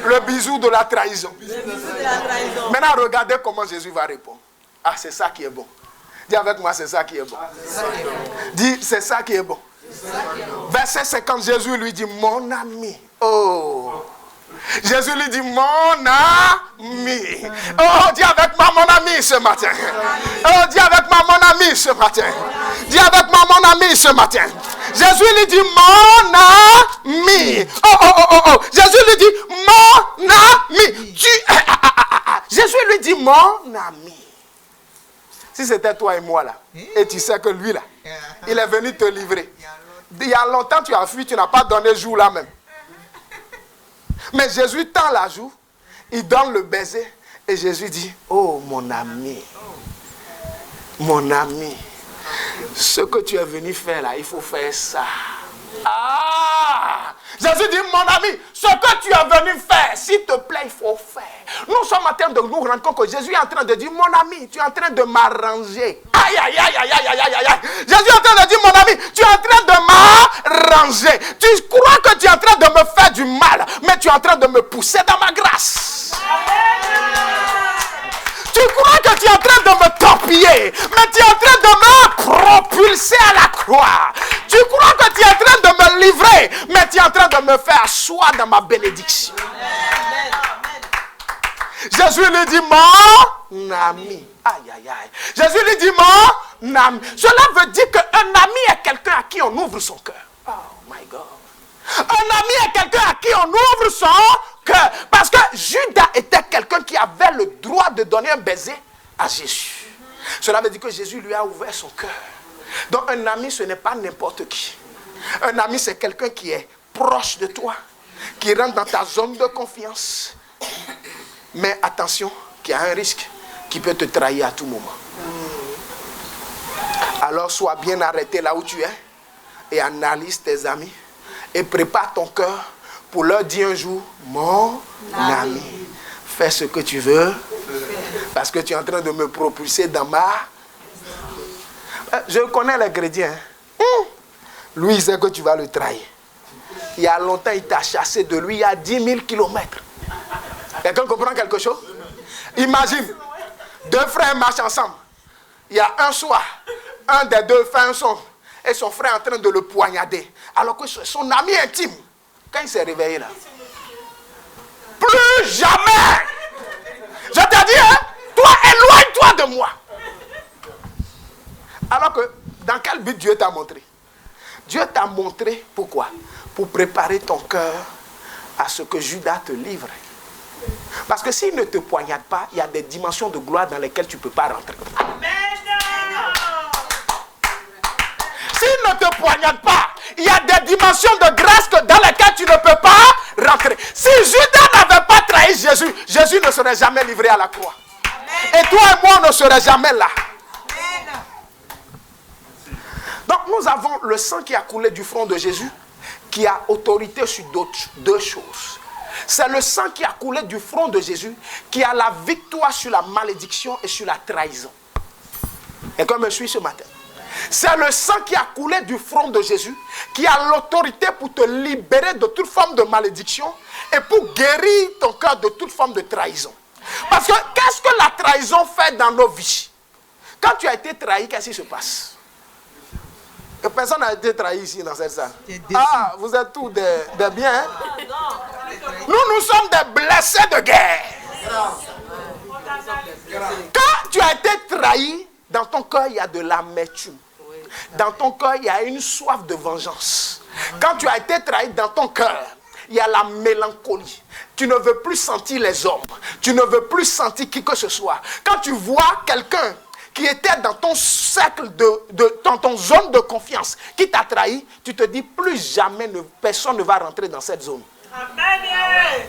Speaker 1: Le bisou de la trahison. Maintenant, regardez comment Jésus va répondre. Ah, c'est ça qui est bon. Dis avec moi, c'est ça qui est bon. Dis, c'est ça qui est bon. Verset 50, Jésus lui dit, mon ami. Oh. Jésus lui dit, mon ami. Oh, dis avec moi, mon ami, ce matin. Oh, dis avec moi, mon ami, ce matin. Dis avec moi, mon ami, ce matin. Jésus lui dit, mon ami. Oh, oh, oh, oh, oh. Jésus lui dit, mon ami. Jésus lui dit, mon ami. Si c'était toi et moi là, et tu sais que lui là, il est venu te livrer. Il y a longtemps tu as fui, tu n'as pas donné jour là même. Mais Jésus tend la joue, il donne le baiser, et Jésus dit, oh mon ami, ce que tu es venu faire là, il faut faire ça. Ah! Jésus dit, mon ami, ce que tu es venu faire, s'il te plaît, il faut faire. Nous sommes en train de nous rendre compte que Jésus est en train de dire, mon ami, tu es en train de m'arranger. Aïe, aïe, aïe, aïe, aïe, aïe, aïe, aïe. Jésus est en train de dire, mon ami, tu es en train de m'arranger. Tu crois que tu es en train de me faire du mal, mais tu es en train de me pousser dans ma grâce. Tu crois que tu es en train de me torpiller, mais tu es en train de me propulser à la croix. Tu crois que tu es en train de me livrer, mais tu es en train de me faire asseoir dans ma bénédiction. Jésus lui dit, mon ami. Aïe, aïe, aïe. Jésus lui dit, mon ami. Cela veut dire qu'un ami est quelqu'un à qui on ouvre son cœur. Oh my God. Un ami est quelqu'un à qui on ouvre son cœur. Parce que Judas était quelqu'un qui avait le droit de donner un baiser à Jésus. Cela veut dire que Jésus lui a ouvert son cœur. Donc un ami, ce n'est pas n'importe qui. Un ami, c'est quelqu'un qui est proche de toi, qui rentre dans ta zone de confiance. Mais attention, qu'il y a un risque qui peut te trahir à tout moment. Alors sois bien arrêté là où tu es et analyse tes amis et prépare ton cœur pour leur dire un jour, mon ami, fais ce que tu veux parce que tu es en train de me propulser dans ma... Je connais les chrétiens. Lui, il sait que tu vas le trahir. Il y a longtemps, il t'a chassé de lui, il y a 10 000 kilomètres. Quelqu'un comprend quelque chose? Imagine, deux frères marchent ensemble. Il y a un soir, un des deux fait un son et son frère est en train de le poignarder. Alors que son ami intime, quand il s'est réveillé là, plus jamais, je te dis, hein, toi, éloigne-toi de moi. Alors que, dans quel but Dieu t'a montré? Dieu t'a montré, pourquoi? Pour préparer ton cœur à ce que Judas te livre. Parce que s'il ne te poignarde pas, il y a des dimensions de gloire dans lesquelles tu ne peux pas rentrer. S'il ne te poignarde pas, il y a des dimensions de grâce dans lesquelles tu ne peux pas rentrer. Si Judas n'avait pas trahi Jésus, Jésus ne serait jamais livré à la croix. Amen. Et toi et moi, on ne serait jamais là. Amen. Donc nous avons le sang qui a coulé du front de Jésus, qui a autorité sur deux choses. C'est le sang qui a coulé du front de Jésus qui a la victoire sur la malédiction et sur la trahison. Et comme je suis ce matin, c'est le sang qui a coulé du front de Jésus qui a l'autorité pour te libérer de toute forme de malédiction et pour guérir ton cœur de toute forme de trahison. Parce que qu'est-ce que la trahison fait dans nos vies? Quand tu as été trahi, qu'est-ce qui se passe? Personne n'a été trahi ici dans cette salle. Ah, vous êtes tous des biens. Hein? Nous sommes des blessés de guerre. Quand tu as été trahi, dans ton cœur, il y a de l'amertume. Dans ton cœur, il y a une soif de vengeance. Quand tu as été trahi dans ton cœur, il y a la mélancolie. Tu ne veux plus sentir les hommes. Tu ne veux plus sentir qui que ce soit. Quand tu vois quelqu'un qui était dans ton cercle, dans ton zone de confiance, qui t'a trahi, tu te dis plus jamais personne ne va rentrer dans cette zone. Amen.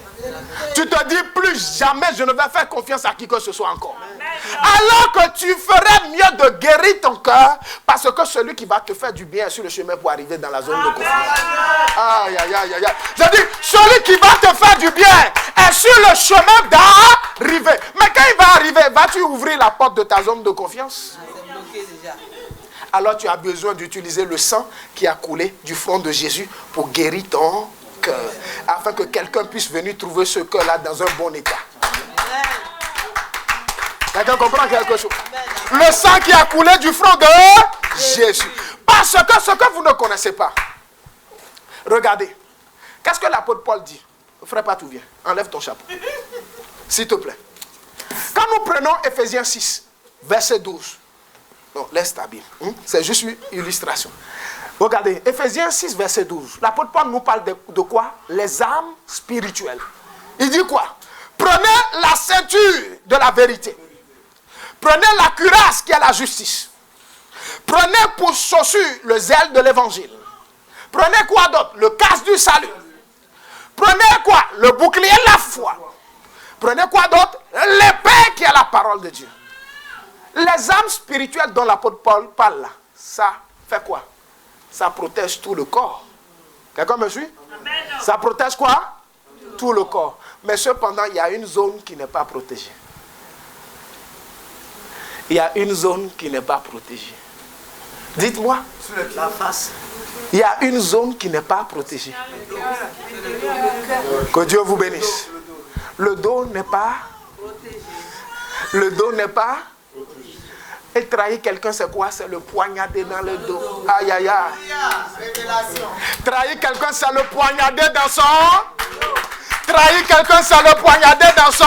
Speaker 1: Tu te dis plus jamais je ne vais faire confiance à qui que ce soit encore. Amen. Alors que tu ferais mieux de guérir ton cœur, parce que celui qui va te faire du bien est sur le chemin pour arriver dans la zone de confiance. Aïe, aïe, aïe, aïe. Je dis, celui qui va te faire du bien est sur le chemin d'arriver. Mais quand il va arriver, vas-tu ouvrir la porte de ta zone de confiance? Alors tu as besoin d'utiliser le sang qui a coulé du front de Jésus pour guérir ton cœur, afin que quelqu'un puisse venir trouver ce cœur-là dans un bon état. Quelqu'un comprend quelque chose? Le sang qui a coulé du front de Jésus. Parce que ce que vous ne connaissez pas. Regardez. Qu'est-ce que l'apôtre Paul dit? Frère Patou, viens. Enlève ton chapeau. S'il te plaît. Quand nous prenons Ephésiens 6, verset 12. Non, laisse ta Bible. C'est juste une illustration. Regardez, Ephésiens 6, verset 12. L'apôtre Paul nous parle de quoi? Les armes spirituelles. Il dit quoi? Prenez la ceinture de la vérité. Prenez la cuirasse qui est la justice. Prenez pour chaussure le zèle de l'évangile. Prenez quoi d'autre? Le casque du salut. Prenez quoi? Le bouclier de la foi. Prenez quoi d'autre? L'épée qui est la parole de Dieu. Les armes spirituelles dont l'apôtre Paul parle là, ça fait quoi? Ça protège tout le corps. Quelqu'un me suit? Amen. Ça protège quoi? Tout le corps. Mais cependant, il y a une zone qui n'est pas protégée. Il y a une zone qui n'est pas protégée. Dites-moi.
Speaker 2: La face.
Speaker 1: Il y a une zone qui n'est pas protégée. Que Dieu vous bénisse. Le dos n'est pas protégé. Le dos n'est pas protégé. Et trahir quelqu'un, c'est quoi? C'est le poignarder dans le dos. Aïe, aïe, aïe. Trahir quelqu'un, c'est le poignarder dans son... Trahir quelqu'un, c'est le poignarder dans son...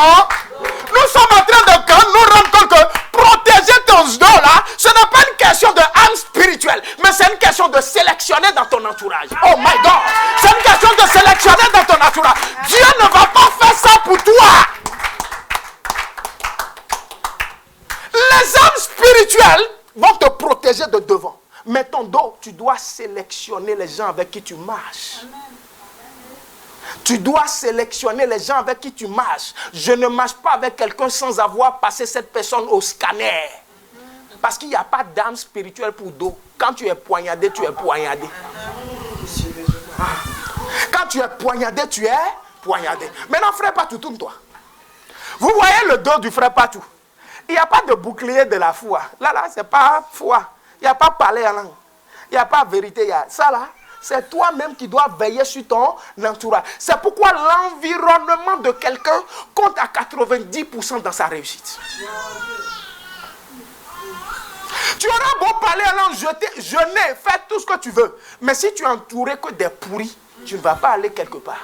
Speaker 1: Nous sommes en train de nous rendre compte que protéger ton dos là, ce n'est pas une question de âme spirituelle, mais c'est une question de sélectionner dans ton entourage. Oh my God! C'est une question de sélectionner dans ton entourage. Dieu ne va pas faire ça pour toi. Les âmes spirituelles vont te protéger de devant. Mais ton dos, tu dois sélectionner les gens avec qui tu marches. Tu dois sélectionner les gens avec qui tu marches. Je ne marche pas avec quelqu'un sans avoir passé cette personne au scanner. Parce qu'il n'y a pas d'âme spirituelle pour dos. Quand tu es poignardé, tu es poignardé. Quand tu es poignardé, tu es poignardé. Maintenant, frère Patou, tourne-toi. Vous voyez le dos du frère Patou? Il n'y a pas de bouclier de la foi. Là, c'est pas foi. Il n'y a pas parler en langue. Il n'y a pas vérité. Il y a ça là. C'est toi-même qui dois veiller sur ton entourage. C'est pourquoi l'environnement de quelqu'un compte à 90% dans sa réussite. Tu auras beau parler en langue, jeûner, faire tout ce que tu veux. Mais si tu es entouré que des pourris, tu ne vas pas aller quelque part.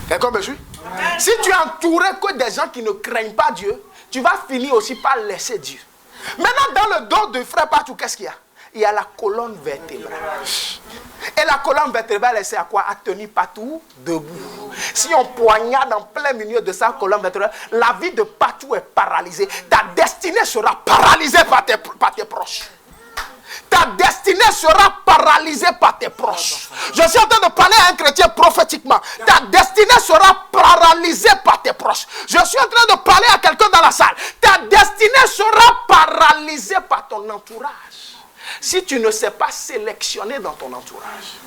Speaker 1: Quelqu'un me suit? Si tu es entouré que des gens qui ne craignent pas Dieu, tu vas finir aussi par laisser Dieu. Maintenant, dans le dos de frère Patou, qu'est-ce qu'il y a? Il y a la colonne vertébrale. Et la colonne vertébrale, elle sert à quoi? À tenir Patou debout. Si on poignarde en plein milieu de sa colonne vertébrale, la vie de Patou est paralysée. Ta destinée sera paralysée par tes proches. Ta destinée sera paralysée par tes proches. Je suis en train de parler à un chrétien prophétiquement. Ta destinée sera paralysée par tes proches. Je suis en train de parler à quelqu'un dans la salle. Ta destinée sera paralysée par ton entourage. Si tu ne sais pas sélectionner dans ton entourage.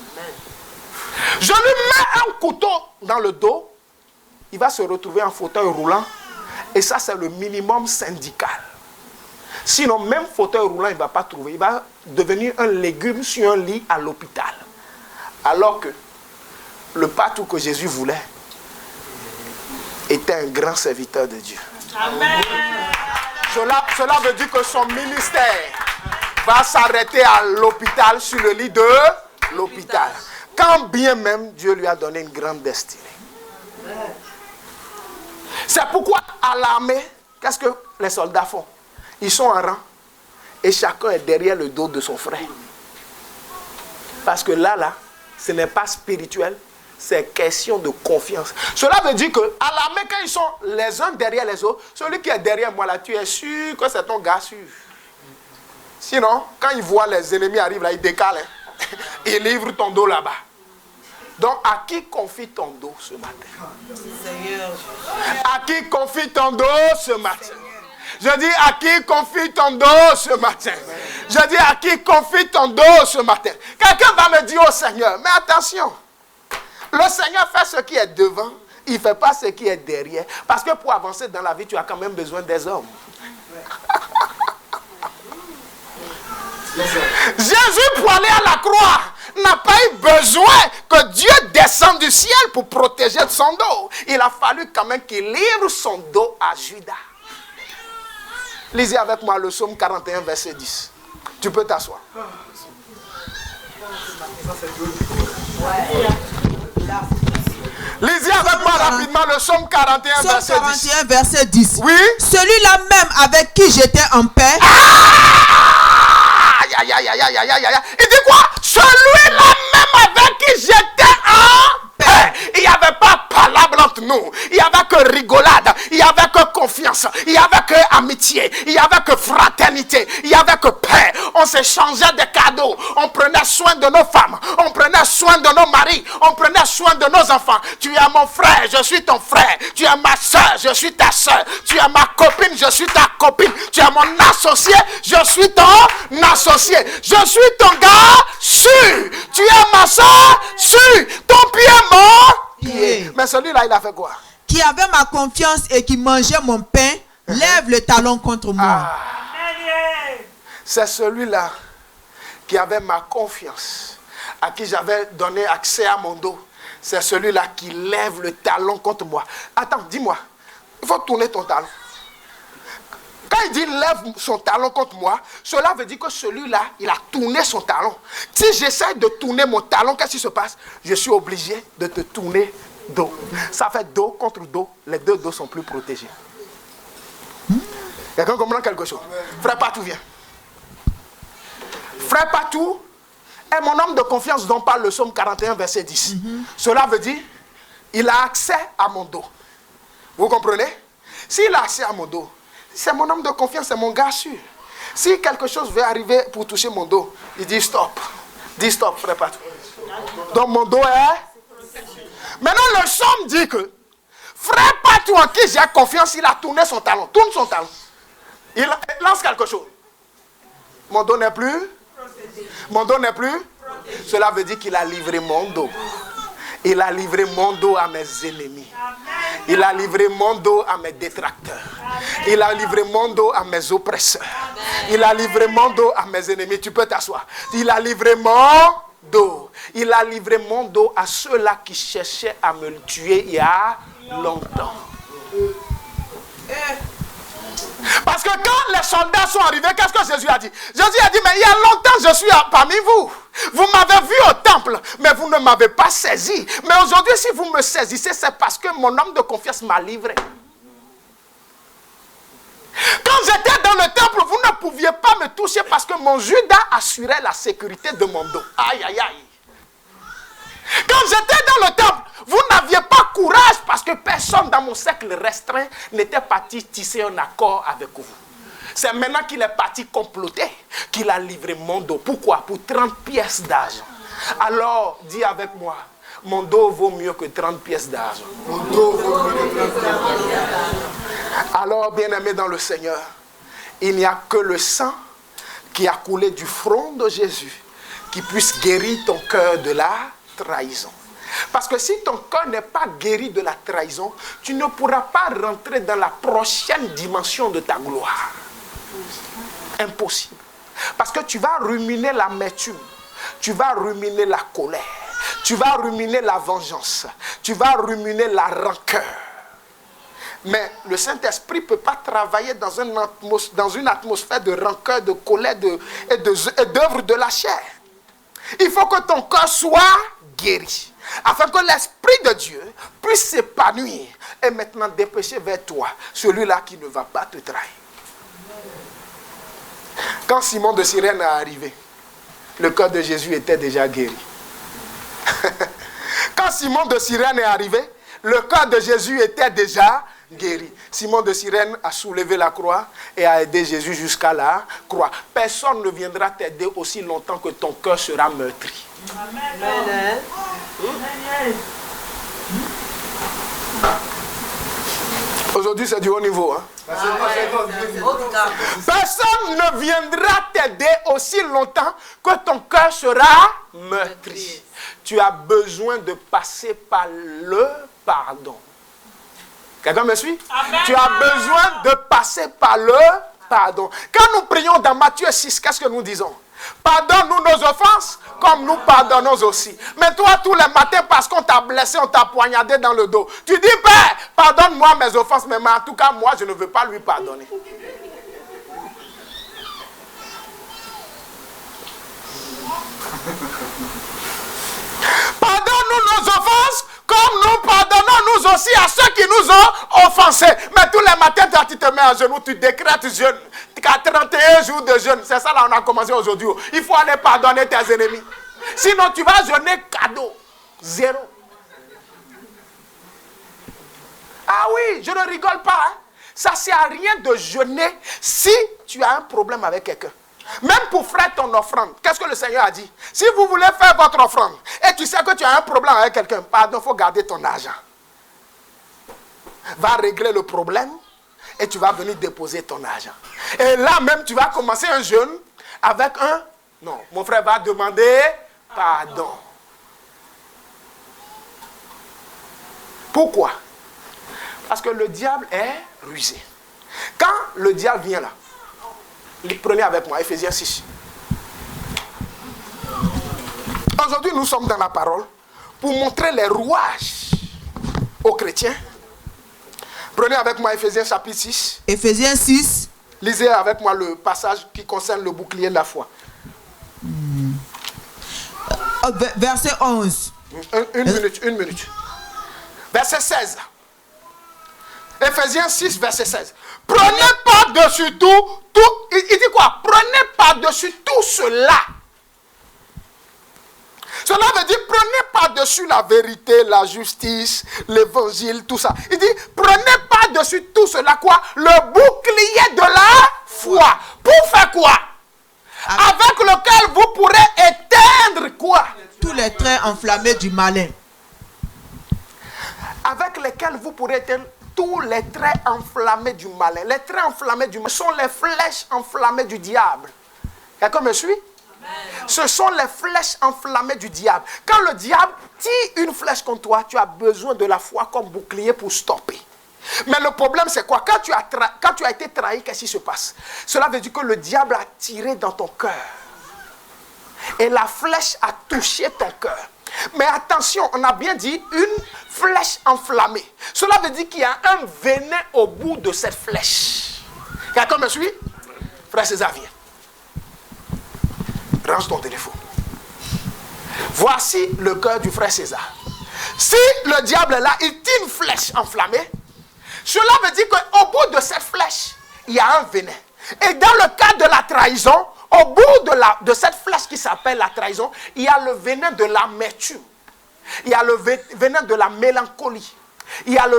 Speaker 1: Je lui mets un couteau dans le dos. Il va se retrouver en fauteuil roulant. Et ça, c'est le minimum syndical. Sinon, même fauteuil roulant, il ne va pas trouver. Il va devenir un légume sur un lit à l'hôpital. Alors que le Patou que Jésus voulait était un grand serviteur de Dieu. Amen. Cela veut dire que son ministère va s'arrêter à l'hôpital, sur le lit de l'hôpital. Quand bien même Dieu lui a donné une grande destinée. C'est pourquoi à l'armée, qu'est-ce que les soldats font? Ils sont en rang et chacun est derrière le dos de son frère. Parce que là, ce n'est pas spirituel, C'est question de confiance. Cela veut dire qu'à l'armée, quand ils sont les uns derrière les autres, celui qui est derrière moi là, tu es sûr que c'est ton gars sûr. Sinon, quand il voit les ennemis arriver là, il décale. Hein. Il livre ton dos là-bas. Donc, à qui confie ton dos ce matin?
Speaker 3: Seigneur.
Speaker 1: À qui confie ton dos ce matin? Je dis à qui confie ton dos ce matin? Je dis à qui confie ton dos ce matin? Quelqu'un va me dire au Seigneur, mais attention, le Seigneur fait ce qui est devant, il ne fait pas ce qui est derrière. Parce que pour avancer dans la vie, tu as quand même besoin des hommes. Jésus, pour aller à la croix, n'a pas eu besoin que Dieu descende du ciel pour protéger son dos. Il a fallu quand même qu'il livre son dos à Judas. Lisez avec moi le psaume 41, verset 10. Tu peux t'asseoir. Lisez avec moi rapidement le psaume 41, verset 10.
Speaker 3: 41, verset 10.
Speaker 1: Oui.
Speaker 3: Celui-là même avec qui j'étais en paix.
Speaker 1: Aïe, aïe, aïe, aïe, aïe, aïe, aïe. Il dit quoi? Celui-là même avec qui j'étais en paix. Il n'y avait pas palabre entre nous. Il n'y avait que rigolade. Il n'y avait que confiance. Il n'y avait que amitié. Il n'y avait que fraternité. Il n'y avait que paix. On s'échangeait des cadeaux. On prenait soin de nos femmes. On prenait soin de nos maris. On prenait soin de nos enfants. Tu es mon frère, je suis ton frère. Tu es ma soeur, je suis ta soeur. Tu es ma copine, je suis ta copine. Tu es mon associé, je suis ton associé. Je suis ton gars sûr. Tu es ma soeur sûr. Ton pied est mort. Mais celui-là, il a fait quoi?
Speaker 3: Qui avait ma confiance et qui mangeait mon pain, lève le talon contre moi.
Speaker 1: C'est celui-là qui avait ma confiance, à qui j'avais donné accès à mon dos. C'est celui-là qui lève le talon contre moi. Attends, dis-moi, il faut tourner ton talon. Quand il dit lève son talon contre moi, cela veut dire que celui-là, il a tourné son talon. Si j'essaie de tourner mon talon, qu'est-ce qui se passe? Je suis obligé de te tourner dos. Ça fait dos contre dos. Les deux dos sont plus protégés. Quelqu'un comprend quelque chose? Frère Patou, viens. Frère Patou est mon homme de confiance dont parle le psaume 41, verset 10. Cela veut dire, il a accès à mon dos. Vous comprenez? S'il a accès à mon dos, c'est mon homme de confiance, c'est mon gars sûr. Si quelque chose veut arriver pour toucher mon dos, il dit stop. Dis stop, frère Patou. Donc mon dos est... Maintenant le psaume dit que frère Patou en qui j'ai confiance, il a tourné son talon. Tourne son talon. Il lance quelque chose. Mon dos n'est plus... Mon dos n'est plus... Cela veut dire qu'il a livré mon dos. Il a livré mon dos à mes ennemis. Il a livré mon dos à mes détracteurs. Il a livré mon dos à mes oppresseurs. Il a livré mon dos à mes ennemis. Tu peux t'asseoir. Il a livré mon dos. Il a livré mon dos à ceux-là qui cherchaient à me tuer il y a longtemps. Parce que quand les soldats sont arrivés, qu'est-ce que Jésus a dit? Jésus a dit, mais il y a longtemps je suis parmi vous. Vous m'avez vu au temple, mais vous ne m'avez pas saisi. Mais aujourd'hui, si vous me saisissez, c'est parce que mon homme de confiance m'a livré. Quand j'étais dans le temple, vous ne pouviez pas me toucher parce que mon Judas assurait la sécurité de mon dos. Aïe, aïe, aïe. Quand j'étais dans le temple, vous n'aviez pas courage parce que personne dans mon cercle restreint n'était parti tisser un accord avec vous. C'est maintenant qu'il est parti comploter qu'il a livré mon dos. Pourquoi? Pour 30 pièces d'argent. Alors, dis avec moi, mon dos vaut mieux que 30 pièces d'argent. Mon dos vaut mieux que 30 pièces d'argent. Alors, bien-aimé dans le Seigneur, il n'y a que le sang qui a coulé du front de Jésus qui puisse guérir ton cœur de la trahison. Parce que si ton cœur n'est pas guéri de la trahison, tu ne pourras pas rentrer dans la prochaine dimension de ta gloire. Impossible. Parce que tu vas ruminer l'amertume, tu vas ruminer la colère, tu vas ruminer la vengeance, tu vas ruminer la rancœur. Mais le Saint-Esprit ne peut pas travailler dans une atmosphère de rancœur, de colère et d'œuvre de la chair. Il faut que ton cœur soit guéri, afin que l'Esprit de Dieu puisse s'épanouir et maintenant dépêcher vers toi celui-là qui ne va pas te trahir. Quand Simon de Cyrène est arrivé, le cœur de Jésus était déjà guéri. Quand Simon de Cyrène est arrivé, le cœur de Jésus était déjà guéri. Simon de Cyrène a soulevé la croix et a aidé Jésus jusqu'à la croix. Personne ne viendra t'aider aussi longtemps que ton cœur sera meurtri. Amen. Aujourd'hui, c'est du haut niveau. Hein? Personne ne viendra t'aider aussi longtemps que ton cœur sera meurtri. Tu as besoin de passer par le pardon. Quelqu'un me suit? Amen. Tu as besoin de passer par le pardon. Quand nous prions dans Matthieu 6, qu'est-ce que nous disons? Pardonne-nous nos offenses comme nous pardonnons aussi. Mais toi, tous les matins, parce qu'on t'a blessé, on t'a poignardé dans le dos, tu dis, Père, pardonne-moi mes offenses, mais en tout cas, moi, je ne veux pas lui pardonner. Pardonne-nous nos offenses comme nous pardonnons nous aussi à ceux qui nous ont offensés. Mais tous les matins, quand tu te mets à genoux, tu décrètes jeûne. Tu as 31 jours de jeûne. C'est ça là, on a commencé aujourd'hui. Il faut aller pardonner tes ennemis. Sinon, tu vas jeûner cadeau. Zéro. Ah oui, je ne rigole pas. Hein. Ça ne sert à rien de jeûner si tu as un problème avec quelqu'un. Même pour faire ton offrande, qu'est-ce que le Seigneur a dit? Si vous voulez faire votre offrande et tu sais que tu as un problème avec quelqu'un, pardon, il faut garder ton argent. Va régler le problème et tu vas venir déposer ton argent. Et là même, tu vas commencer un jeûne avec un... Non, mon frère va demander pardon. Pourquoi? Parce que le diable est rusé. Quand le diable vient là, prenez avec moi, Ephésiens 6. Aujourd'hui, nous sommes dans la parole pour montrer les rouages aux chrétiens. Prenez avec moi Ephésiens chapitre 6.
Speaker 3: Ephésiens 6.
Speaker 1: Lisez avec moi le passage qui concerne le bouclier de la foi.
Speaker 3: Verset 11.
Speaker 1: Une minute. Verset 16. Ephésiens 6, verset 16. Prenez par-dessus tout, il dit quoi? Prenez par-dessus tout cela. Cela veut dire prenez par-dessus la vérité, la justice, l'évangile, tout ça. Il dit prenez par-dessus tout cela quoi? Le bouclier de la foi. Pour faire quoi? Avec lequel vous pourrez éteindre quoi?
Speaker 3: Tous les traits enflammés du malin.
Speaker 1: Avec lesquels vous pourrez éteindre tous les traits enflammés du malin. Les traits enflammés du malin sont les flèches enflammées du diable. Quelqu'un me suit? Amen. Ce sont les flèches enflammées du diable. Quand le diable tire une flèche contre toi, tu as besoin de la foi comme bouclier pour stopper. Mais le problème c'est quoi? Quand tu as été trahi, qu'est-ce qui se passe? Cela veut dire que le diable a tiré dans ton cœur. Et la flèche a touché ton cœur. Mais attention, on a bien dit une flèche enflammée. Cela veut dire qu'il y a un venin au bout de cette flèche. Quelqu'un me suit? Frère César, viens. Range ton téléphone. Voici le cœur du frère César. Si le diable est là, il tire une flèche enflammée. Cela veut dire qu'au bout de cette flèche, il y a un venin. Et dans le cas de la trahison, au bout de cette flèche qui s'appelle la trahison, il y a le venin de l'amertume. Il y a le venin de la mélancolie. Il y a le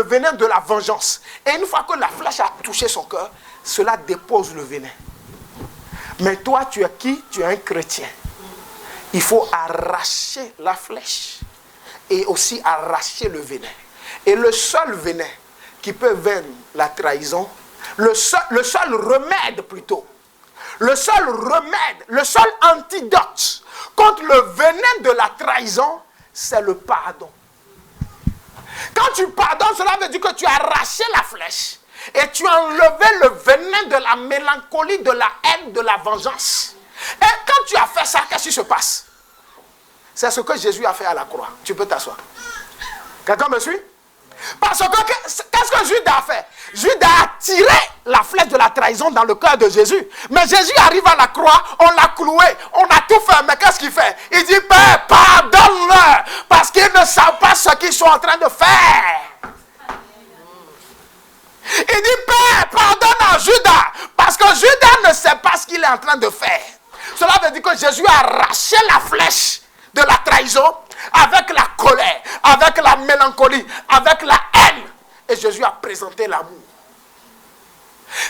Speaker 1: venin de la vengeance. Et une fois que la flèche a touché son cœur, cela dépose le venin. Mais toi, tu es qui? Tu es un chrétien. Il faut arracher la flèche et aussi arracher le venin. Et le seul venin qui peut vaincre la trahison, le seul remède plutôt, le seul remède, le seul antidote contre le venin de la trahison, c'est le pardon. Quand tu pardonnes, cela veut dire que tu as arraché la flèche et tu as enlevé le venin de la mélancolie, de la haine, de la vengeance. Et quand tu as fait ça, qu'est-ce qui se passe? C'est ce que Jésus a fait à la croix. Tu peux t'asseoir. Quelqu'un me suit? Parce que qu'est-ce que Judas a fait? Judas a tiré la flèche de la trahison dans le cœur de Jésus. Mais Jésus arrive à la croix, on l'a cloué, on a tout fait. Mais qu'est-ce qu'il fait? Il dit, Père, pardonne-leur, parce qu'ils ne savent pas ce qu'ils sont en train de faire. Il dit, Père, pardonne à Judas, parce que Judas ne sait pas ce qu'il est en train de faire. Cela veut dire que Jésus a arraché la flèche de la trahison avec la colère, avec la mélancolie, avec la haine. Et Jésus a présenté l'amour.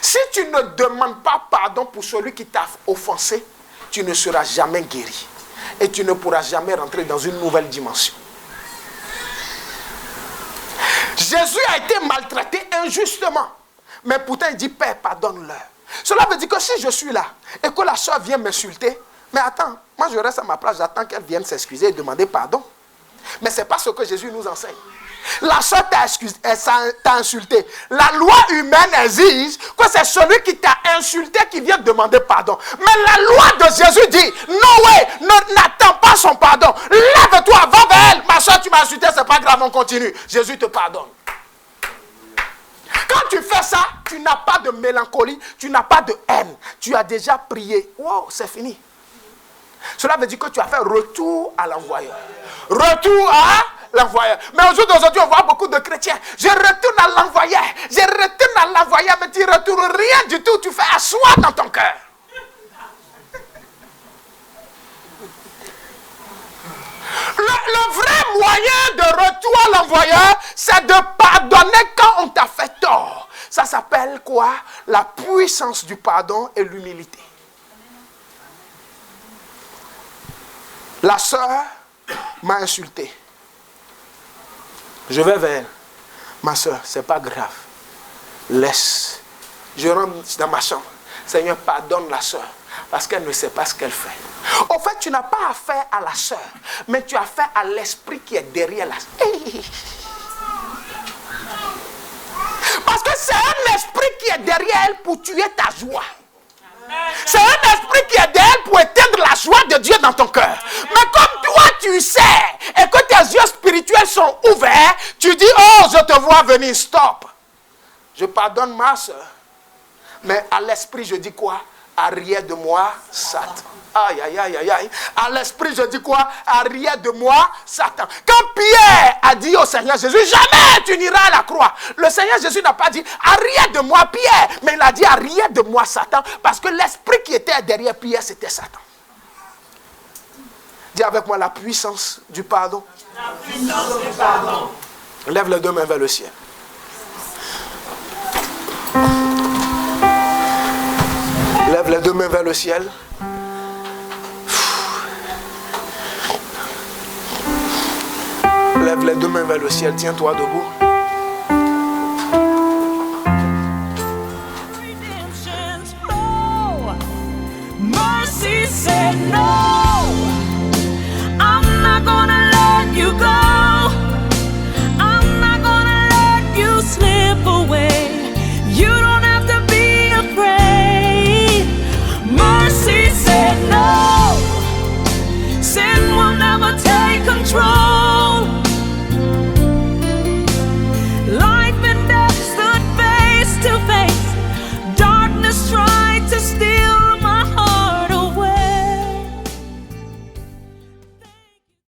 Speaker 1: Si tu ne demandes pas pardon pour celui qui t'a offensé, tu ne seras jamais guéri. Et tu ne pourras jamais rentrer dans une nouvelle dimension. Jésus a été maltraité injustement. Mais pourtant il dit, Père, pardonne-leur. Cela veut dire que si je suis là et que la soeur vient m'insulter, mais attends, moi je reste à ma place, j'attends qu'elle vienne s'excuser et demander pardon. Mais ce n'est pas ce que Jésus nous enseigne. La soeur t'a insulté. La loi humaine exige que c'est celui qui t'a insulté qui vient demander pardon. Mais la loi de Jésus dit, no way, n'attends pas son pardon. Lève-toi, va vers elle. Ma soeur, tu m'as insulté, c'est pas grave, on continue. Jésus te pardonne. Quand tu fais ça, tu n'as pas de mélancolie, tu n'as pas de haine. Tu as déjà prié. Wow, c'est fini. Cela veut dire que tu as fait retour à l'envoyeur. Retour à l'envoyeur. Mais au jour d'aujourd'hui, on voit beaucoup de chrétiens. Je retourne à l'envoyeur. Je retourne à l'envoyeur, mais tu ne retournes rien du tout. Tu fais asseoir dans ton cœur. Le vrai moyen de retour à l'envoyeur, c'est de pardonner quand on t'a fait tort. Ça s'appelle quoi? La puissance du pardon et l'humilité. La sœur m'a insulté. Je vais vers elle. Ma sœur, c'est pas grave. Laisse. Je rentre dans ma chambre. Seigneur, pardonne la sœur. Parce qu'elle ne sait pas ce qu'elle fait. Au fait, tu n'as pas affaire à la sœur. Mais tu as affaire à l'esprit qui est derrière la sœur. Parce que c'est un esprit qui est derrière elle pour tuer ta joie. C'est un esprit qui est derrière elle pour éteindre la joie de Dieu dans ton cœur. Mais comme toi tu sais et que tes yeux spirituels sont ouverts, tu dis, oh, je te vois venir, stop. Je pardonne ma soeur. Mais à l'esprit, je dis quoi? Arrière de moi, Satan. Aïe, aïe, aïe, aïe, aïe. À l'esprit, je dis quoi? Arrière de moi, Satan. Quand Pierre a dit au Seigneur Jésus, jamais tu n'iras à la croix. Le Seigneur Jésus n'a pas dit, arrière de moi, Pierre. Mais il a dit, arrière de moi, Satan. Parce que l'esprit qui était derrière Pierre, c'était Satan. Dis avec moi la puissance du pardon.
Speaker 4: La puissance du pardon.
Speaker 1: Lève les deux mains vers le ciel. Lève les deux mains vers le ciel. Lève les deux mains vers le ciel. Tiens-toi debout.